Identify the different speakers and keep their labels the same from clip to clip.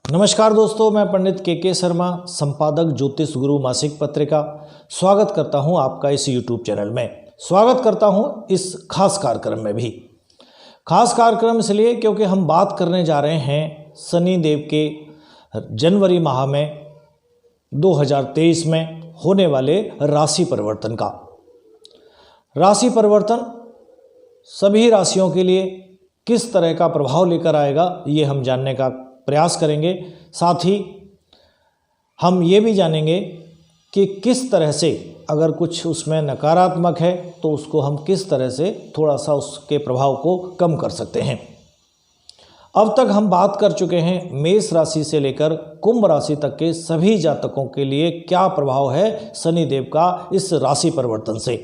Speaker 1: नमस्कार दोस्तों, मैं पंडित के शर्मा, संपादक ज्योतिष गुरु मासिक पत्रिका, स्वागत करता हूं आपका इस YouTube चैनल में। स्वागत करता हूं इस खास कार्यक्रम में भी। खास कार्यक्रम इसलिए क्योंकि हम बात करने जा रहे हैं शनि देव के जनवरी माह में 2023 में होने वाले राशि परिवर्तन का। राशि परिवर्तन सभी राशियों के लिए किस तरह का प्रभाव लेकर आएगा, ये हम जानने का प्रयास करेंगे। साथ ही हम ये भी जानेंगे कि किस तरह से अगर कुछ उसमें नकारात्मक है तो उसको हम किस तरह से थोड़ा सा उसके प्रभाव को कम कर सकते हैं। अब तक हम बात कर चुके हैं मेष राशि से लेकर कुंभ राशि तक के सभी जातकों के लिए क्या प्रभाव है शनि देव का इस राशि परिवर्तन से।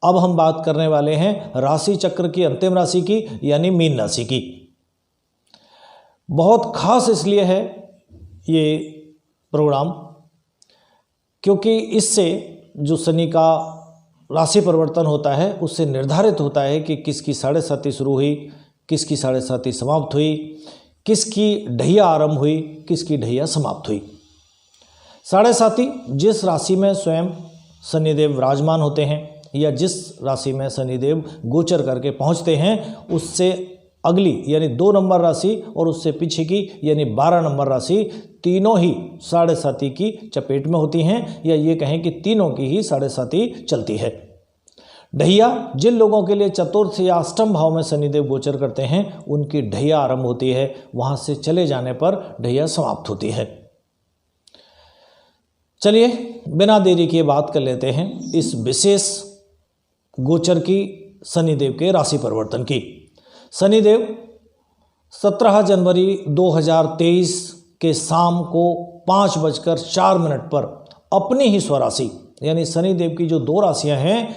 Speaker 1: अब हम बात करने वाले हैं राशि चक्र की अंतिम राशि की, यानी मीन राशि की। बहुत खास इसलिए है ये प्रोग्राम क्योंकि इससे जो शनि का राशि परिवर्तन होता है उससे निर्धारित होता है कि किसकी 7.5 शुरू हुई, किसकी 7.5 समाप्त हुई, किसकी ढैया आरंभ हुई, किसकी ढैया समाप्त हुई। 7.5 जिस राशि में स्वयं शनिदेव विराजमान होते हैं या जिस राशि में शनिदेव गोचर करके पहुंचते हैं उससे अगली यानी 2 नंबर राशि और उससे पीछे की यानी 12 नंबर राशि, तीनों ही 7.5 की चपेट में होती हैं, या ये कहें कि तीनों की ही 7.5 चलती है। ढैया जिन लोगों के लिए चतुर्थ या अष्टम भाव में शनिदेव गोचर करते हैं उनकी ढैया आरंभ होती है, वहां से चले जाने पर ढैया समाप्त होती है। चलिए बिना देरी किए बात कर लेते हैं इस विशेष गोचर की शनिदेव के राशि परिवर्तन की। शनिदेव 17 जनवरी 2023 के शाम को 5:04 पर अपनी ही स्वराशि यानी शनिदेव की जो 2 राशियां हैं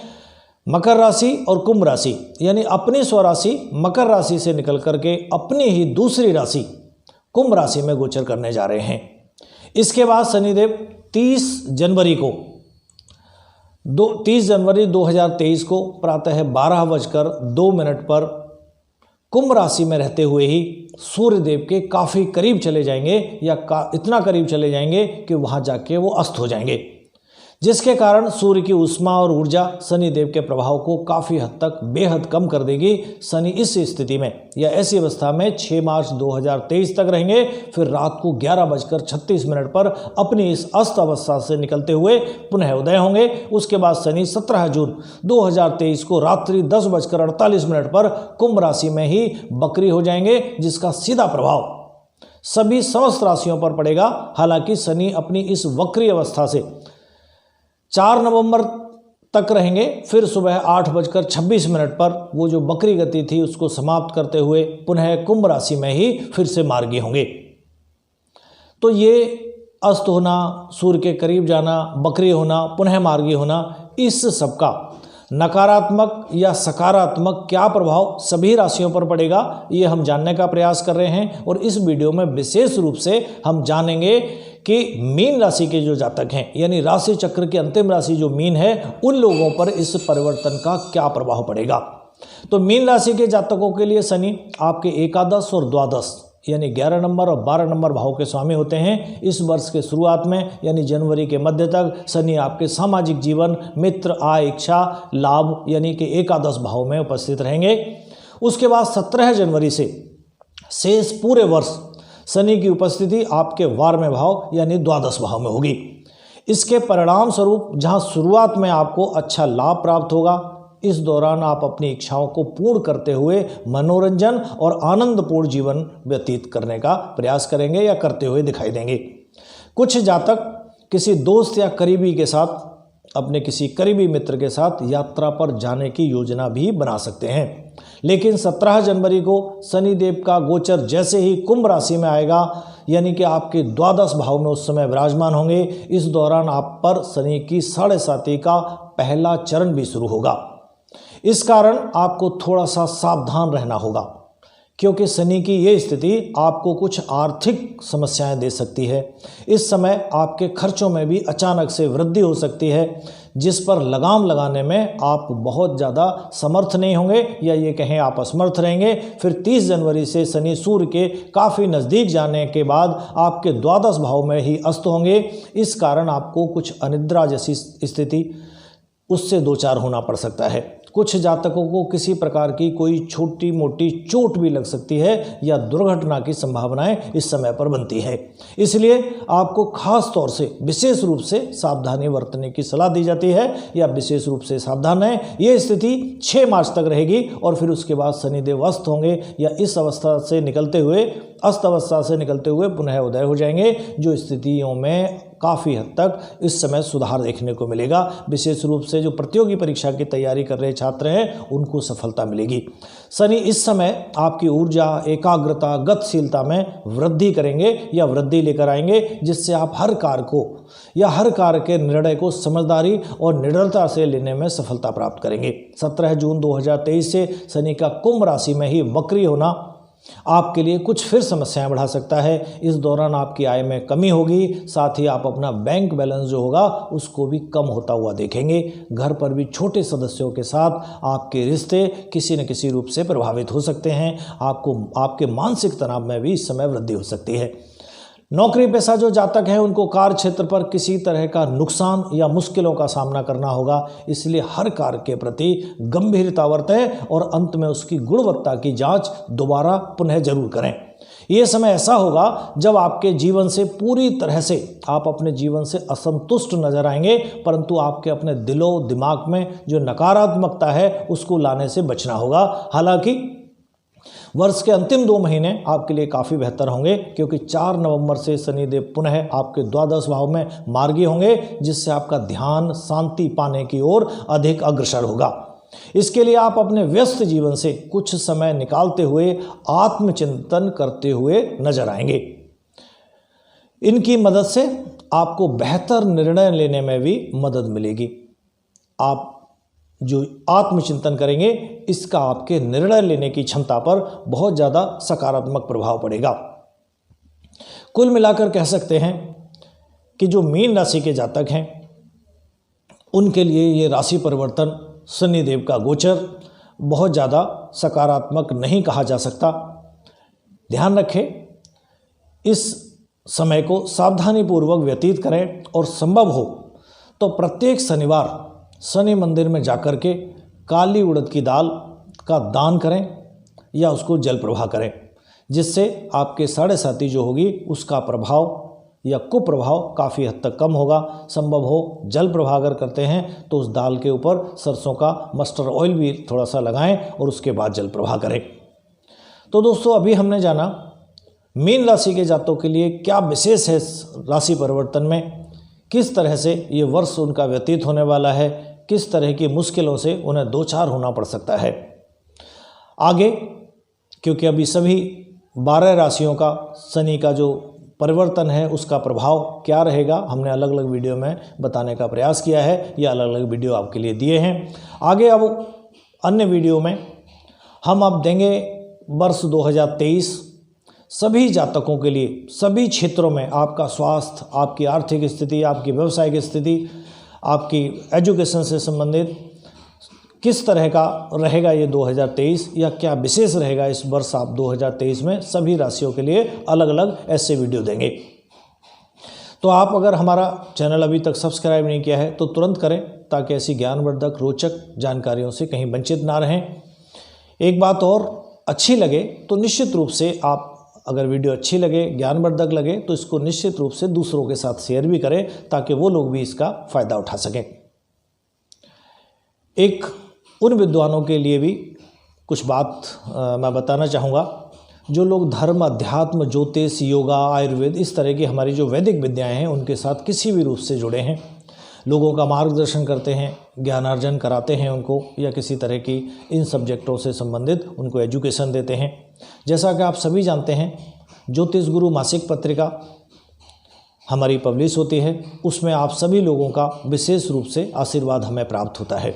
Speaker 1: मकर राशि और कुंभ राशि, यानी अपनी स्वराशि मकर राशि से निकल करके अपनी ही दूसरी राशि कुंभ राशि में गोचर करने जा रहे हैं। इसके बाद शनिदेव 30 जनवरी 2023 को प्रातः 12:02 पर कुंभ राशि में रहते हुए ही सूर्य देव के काफ़ी करीब चले जाएंगे या इतना करीब चले जाएंगे कि वहाँ जाके वो अस्त हो जाएंगे, जिसके कारण सूर्य की ऊष्मा और ऊर्जा शनि देव के प्रभाव को काफ़ी हद तक बेहद कम कर देगी। शनि इस स्थिति में या ऐसी अवस्था में 6 मार्च 2023 तक रहेंगे। फिर रात को 11:36 पर अपनी इस अस्त अवस्था से निकलते हुए पुनः उदय होंगे। उसके बाद शनि 17 जून 2023 को रात्रि 10:48 पर कुंभ राशि में ही बकरी हो जाएंगे, जिसका सीधा प्रभाव सभी समस्त राशियों पर पड़ेगा। हालांकि शनि अपनी इस वक्री अवस्था से 4 नवंबर तक रहेंगे, फिर सुबह 8:26 पर वो जो बकरी गति थी उसको समाप्त करते हुए पुनः कुंभ राशि में ही फिर से मार्गी होंगे। तो ये अस्त होना, सूर्य के करीब जाना, बकरी होना, पुनः मार्गी होना, इस सब का नकारात्मक या सकारात्मक क्या प्रभाव सभी राशियों पर पड़ेगा ये हम जानने का प्रयास कर रहे हैं। और इस वीडियो में विशेष रूप से हम जानेंगे कि मीन राशि के जो जातक हैं यानी राशि चक्र की अंतिम राशि जो मीन है उन लोगों पर इस परिवर्तन का क्या प्रभाव पड़ेगा। तो मीन राशि के जातकों के लिए शनि आपके एकादश और द्वादश यानी 11 नंबर और 12 नंबर भाव के स्वामी होते हैं। इस वर्ष के शुरुआत में यानी जनवरी के मध्य तक शनि आपके सामाजिक जीवन, मित्र, आय, इच्छा, लाभ यानी कि एकादश भाव में उपस्थित रहेंगे। उसके बाद 17 जनवरी से शेष पूरे वर्ष शनि की उपस्थिति आपके 12वें भाव यानी द्वादश भाव में होगी। इसके परिणाम स्वरूप जहां शुरुआत में आपको अच्छा लाभ प्राप्त होगा, इस दौरान आप अपनी इच्छाओं को पूर्ण करते हुए मनोरंजन और आनंदपूर्ण जीवन व्यतीत करने का प्रयास करेंगे या करते हुए दिखाई देंगे। कुछ जातक किसी दोस्त या करीबी के साथ, अपने किसी करीबी मित्र के साथ यात्रा पर जाने की योजना भी बना सकते हैं। लेकिन 17 जनवरी को शनिदेव का गोचर जैसे ही कुंभ राशि में आएगा यानी कि आपके द्वादश भाव में उस समय विराजमान होंगे, इस दौरान आप पर शनि की 7.5 का पहला चरण भी शुरू होगा। इस कारण आपको थोड़ा सा सावधान रहना होगा क्योंकि शनि की ये स्थिति आपको कुछ आर्थिक समस्याएं दे सकती है। इस समय आपके खर्चों में भी अचानक से वृद्धि हो सकती है, जिस पर लगाम लगाने में आप बहुत ज़्यादा समर्थ नहीं होंगे, या ये कहें आप असमर्थ रहेंगे। फिर 30 जनवरी से शनि सूर्य के काफ़ी नज़दीक जाने के बाद आपके द्वादश भाव में ही अस्त होंगे। इस कारण आपको कुछ अनिद्रा जैसी स्थिति उससे दो चार होना पड़ सकता है। कुछ जातकों को किसी प्रकार की कोई छोटी मोटी चोट भी लग सकती है या दुर्घटना की संभावनाएं इस समय पर बनती है। इसलिए आपको खास तौर से विशेष रूप से सावधानी बरतने की सलाह दी जाती है, या विशेष रूप से सावधान है। ये स्थिति 6 मार्च तक रहेगी और फिर उसके बाद शनिदेव अस्त होंगे, या इस अवस्था से निकलते हुए अस्त अवस्था से निकलते हुए पुनः उदय हो जाएंगे, जो स्थितियों में काफ़ी हद तक इस समय सुधार देखने को मिलेगा। विशेष रूप से जो प्रतियोगी परीक्षा की तैयारी कर रहे छात्र हैं उनको सफलता मिलेगी। शनि इस समय आपकी ऊर्जा, एकाग्रता, गतिशीलता में वृद्धि करेंगे या वृद्धि लेकर आएंगे, जिससे आप हर कार्य को या हर कार्य के निर्णय को समझदारी और निडरता से लेने में सफलता प्राप्त करेंगे। 17 जून 2023 से शनि का कुंभ राशि में ही वक्री होना आपके लिए कुछ फिर समस्याएं बढ़ा सकता है। इस दौरान आपकी आय में कमी होगी, साथ ही आप अपना बैंक बैलेंस जो होगा उसको भी कम होता हुआ देखेंगे। घर पर भी छोटे सदस्यों के साथ आपके रिश्ते किसी न किसी रूप से प्रभावित हो सकते हैं। आपके मानसिक तनाव में भी इस समय वृद्धि हो सकती है। नौकरी पेशा जो जातक हैं उनको कार्य क्षेत्र पर किसी तरह का नुकसान या मुश्किलों का सामना करना होगा, इसलिए हर कार्य के प्रति गंभीरता बरतें और अंत में उसकी गुणवत्ता की जांच दोबारा पुनः जरूर करें। ये समय ऐसा होगा जब आपके जीवन से पूरी तरह से आप अपने जीवन से असंतुष्ट नजर आएंगे, परंतु आपके अपने दिलो दिमाग में जो नकारात्मकता है उसको लाने से बचना होगा। हालांकि वर्ष के अंतिम 2 महीने आपके लिए काफ़ी बेहतर होंगे, क्योंकि 4 नवंबर से शनिदेव पुनः आपके द्वादश भाव में मार्गी होंगे, जिससे आपका ध्यान शांति पाने की ओर अधिक अग्रसर होगा। इसके लिए आप अपने व्यस्त जीवन से कुछ समय निकालते हुए आत्मचिंतन करते हुए नजर आएंगे। इनकी मदद से आपको बेहतर निर्णय लेने में भी मदद मिलेगी। आप जो आत्मचिंतन करेंगे इसका आपके निर्णय लेने की क्षमता पर बहुत ज़्यादा सकारात्मक प्रभाव पड़ेगा। कुल मिलाकर कह सकते हैं कि जो मीन राशि के जातक हैं उनके लिए ये राशि परिवर्तन, शनिदेव का गोचर बहुत ज़्यादा सकारात्मक नहीं कहा जा सकता। ध्यान रखें, इस समय को सावधानीपूर्वक व्यतीत करें और संभव हो तो प्रत्येक शनिवार शनि मंदिर में जाकर के काली उड़द की दाल का दान करें या उसको जल प्रवाह करें, जिससे आपके साढ़े साथी जो होगी उसका प्रभाव या कुप्रभाव काफ़ी हद तक कम होगा। संभव हो जल प्रवाह अगर करते हैं तो उस दाल के ऊपर सरसों का मस्टर्ड ऑयल भी थोड़ा सा लगाएं और उसके बाद जल प्रवाह करें। तो दोस्तों, अभी हमने जाना मीन राशि के जातकों के लिए क्या विशेष है राशि परिवर्तन में, किस तरह से ये वर्ष उनका व्यतीत होने वाला है, किस तरह की मुश्किलों से उन्हें दो चार होना पड़ सकता है। आगे क्योंकि अभी सभी 12 राशियों का शनि का जो परिवर्तन है उसका प्रभाव क्या रहेगा हमने अलग अलग वीडियो में बताने का प्रयास किया है, ये अलग अलग वीडियो आपके लिए दिए हैं। आगे अब अन्य वीडियो में हम अब देंगे वर्ष 2023 सभी जातकों के लिए सभी क्षेत्रों में आपका स्वास्थ्य, आपकी आर्थिक स्थिति, आपकी व्यवसायिक स्थिति, आपकी एजुकेशन से संबंधित किस तरह का रहेगा ये 2023 या क्या विशेष रहेगा इस वर्ष आप 2023 में, सभी राशियों के लिए अलग अलग ऐसे वीडियो देंगे। तो आप अगर हमारा चैनल अभी तक सब्सक्राइब नहीं किया है तो तुरंत करें, ताकि ऐसी ज्ञानवर्धक रोचक जानकारियों से कहीं वंचित ना रहें। एक बात और, अच्छी लगे तो निश्चित रूप से आप अगर वीडियो अच्छी लगे, ज्ञानवर्धक लगे तो इसको निश्चित रूप से दूसरों के साथ शेयर भी करें, ताकि वो लोग भी इसका फ़ायदा उठा सकें। एक उन विद्वानों के लिए भी कुछ बात मैं बताना चाहूँगा जो लोग धर्म, अध्यात्म, ज्योतिष, योगा, आयुर्वेद इस तरह की हमारी जो वैदिक विद्याएं हैं उनके साथ किसी भी रूप से जुड़े हैं, लोगों का मार्गदर्शन करते हैं, ज्ञानार्जन कराते हैं उनको, या किसी तरह की इन सब्जेक्टों से संबंधित उनको एजुकेशन देते हैं। जैसा कि आप सभी जानते हैं, ज्योतिष गुरु मासिक पत्रिका हमारी पब्लिश होती है, उसमें आप सभी लोगों का विशेष रूप से आशीर्वाद हमें प्राप्त होता है।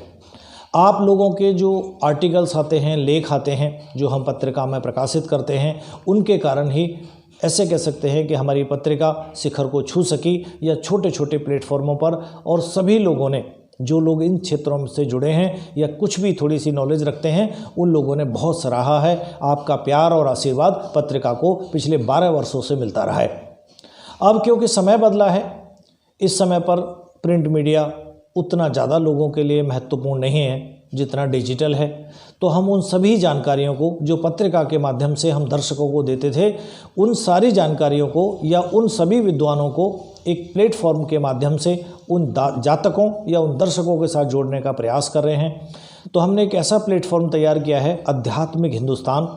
Speaker 1: आप लोगों के जो आर्टिकल्स आते हैं, लेख आते हैं, जो हम पत्रिका में प्रकाशित करते हैं, उनके कारण ही ऐसे कह सकते हैं कि हमारी पत्रिका शिखर को छू सकी, या छोटे छोटे प्लेटफॉर्मों पर और सभी लोगों ने, जो लोग इन क्षेत्रों से जुड़े हैं या कुछ भी थोड़ी सी नॉलेज रखते हैं, उन लोगों ने बहुत सराहा है। आपका प्यार और आशीर्वाद पत्रिका को पिछले 12 वर्षों से मिलता रहा है। अब क्योंकि समय बदला है, इस समय पर प्रिंट मीडिया उतना ज़्यादा लोगों के लिए महत्वपूर्ण नहीं है जितना डिजिटल है, तो हम उन सभी जानकारियों को जो पत्रिका के माध्यम से हम दर्शकों को देते थे, उन सारी जानकारियों को या उन सभी विद्वानों को एक प्लेटफॉर्म के माध्यम से उन जातकों या उन दर्शकों के साथ जोड़ने का प्रयास कर रहे हैं। तो हमने एक ऐसा प्लेटफॉर्म तैयार किया है, आध्यात्मिक हिंदुस्तान,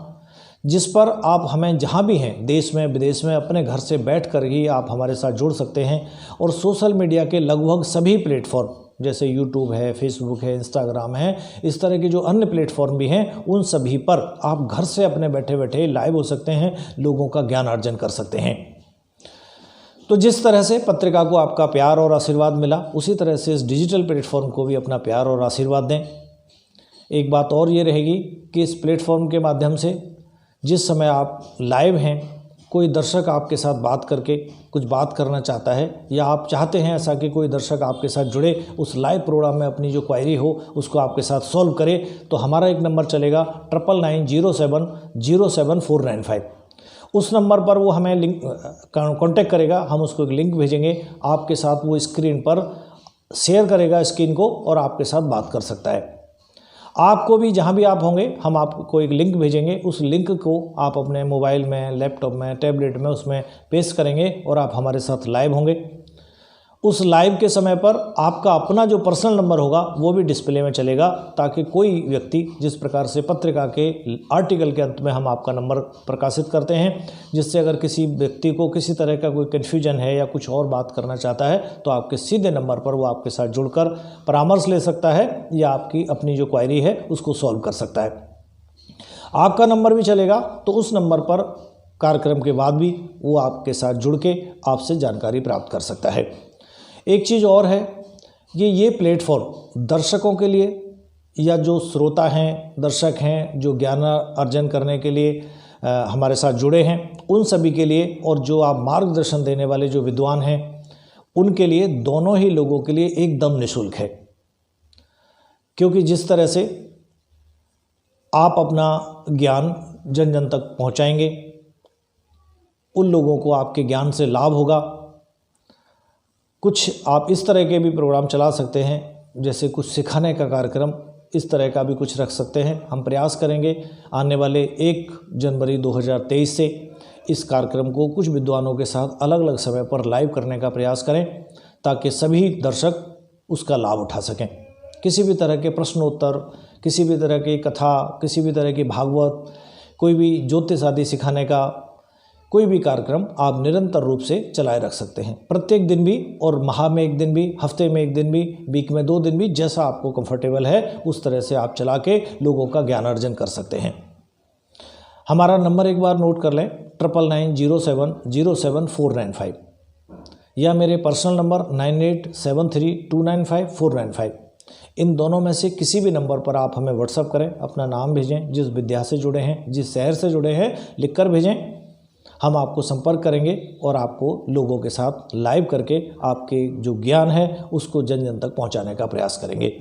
Speaker 1: जिस पर आप हमें जहाँ भी हैं, देश में विदेश में, अपने घर से बैठ कर ही आप हमारे साथ जुड़ सकते हैं। और सोशल मीडिया के लगभग सभी प्लेटफॉर्म, जैसे यूट्यूब है, फेसबुक है, इंस्टाग्राम है, इस तरह के जो अन्य प्लेटफॉर्म भी हैं, उन सभी पर आप घर से अपने बैठे बैठे लाइव हो सकते हैं, लोगों का ज्ञान अर्जन कर सकते हैं। तो जिस तरह से पत्रिका को आपका प्यार और आशीर्वाद मिला, उसी तरह से इस डिजिटल प्लेटफॉर्म को भी अपना प्यार और आशीर्वाद दें। एक बात और ये रहेगी कि इस प्लेटफॉर्म के माध्यम से जिस समय आप लाइव हैं, कोई दर्शक आपके साथ बात करके कुछ बात करना चाहता है, या आप चाहते हैं ऐसा कि कोई दर्शक आपके साथ जुड़े, उस लाइव प्रोग्राम में अपनी जो क्वायरी हो उसको आपके साथ सॉल्व करे, तो हमारा एक नंबर चलेगा 9990707495। उस नंबर पर वो हमें लिंक कांटेक्ट करेगा, हम उसको एक लिंक भेजेंगे, आपके साथ वो स्क्रीन पर शेयर करेगा स्क्रीन को, और आपके साथ बात कर सकता है। आपको भी जहाँ भी आप होंगे, हम आपको एक लिंक भेजेंगे, उस लिंक को आप अपने मोबाइल में, लैपटॉप में, टैबलेट में उसमें पेस्ट करेंगे और आप हमारे साथ लाइव होंगे। उस लाइव के समय पर आपका अपना जो पर्सनल नंबर होगा वो भी डिस्प्ले में चलेगा, ताकि कोई व्यक्ति, जिस प्रकार से पत्रिका के आर्टिकल के अंत में हम आपका नंबर प्रकाशित करते हैं, जिससे अगर किसी व्यक्ति को किसी तरह का कोई कन्फ्यूजन है या कुछ और बात करना चाहता है, तो आपके सीधे नंबर पर वो आपके साथ जुड़कर परामर्श ले सकता है या आपकी अपनी जो क्वायरी है उसको सॉल्व कर सकता है। आपका नंबर भी चलेगा, तो उस नंबर पर कार्यक्रम के बाद भी वो आपके साथ जुड़ के आपसे जानकारी प्राप्त कर सकता है। एक चीज़ और है, ये प्लेटफॉर्म दर्शकों के लिए, या जो श्रोता हैं, दर्शक हैं, जो ज्ञान अर्जन करने के लिए हमारे साथ जुड़े हैं, उन सभी के लिए, और जो आप मार्गदर्शन देने वाले जो विद्वान हैं, उनके लिए, दोनों ही लोगों के लिए एकदम निःशुल्क है। क्योंकि जिस तरह से आप अपना ज्ञान जन जन तक पहुंचाएंगे, उन लोगों को आपके ज्ञान से लाभ होगा। कुछ आप इस तरह के भी प्रोग्राम चला सकते हैं, जैसे कुछ सिखाने का कार्यक्रम, इस तरह का भी कुछ रख सकते हैं। हम प्रयास करेंगे आने वाले 1 जनवरी 2023 से इस कार्यक्रम को कुछ विद्वानों के साथ अलग अलग समय पर लाइव करने का प्रयास करें, ताकि सभी दर्शक उसका लाभ उठा सकें। किसी भी तरह के प्रश्नोत्तर, किसी भी तरह की कथा, किसी भी तरह की भागवत, कोई भी ज्योतिष आदि सिखाने का कोई भी कार्यक्रम आप निरंतर रूप से चलाए रख सकते हैं, प्रत्येक दिन भी, और माह में 1 दिन भी, हफ्ते में 1 दिन भी, वीक में 2 दिन भी, जैसा आपको कंफर्टेबल है उस तरह से आप चला के लोगों का ज्ञान अर्जन कर सकते हैं। हमारा नंबर एक बार नोट कर लें, 9990707495, या मेरे पर्सनल नंबर 9873295495। इन दोनों में से किसी भी नंबर पर आप हमें व्हाट्सअप करें, अपना नाम भेजें, जिस विद्या से जुड़े हैं, जिस शहर से जुड़े हैं, लिखकर भेजें। हम आपको संपर्क करेंगे और आपको लोगों के साथ लाइव करके आपके जो ज्ञान है उसको जन जन तक पहुंचाने का प्रयास करेंगे।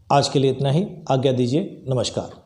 Speaker 1: आज के लिए इतना ही, आज्ञा दीजिए, नमस्कार।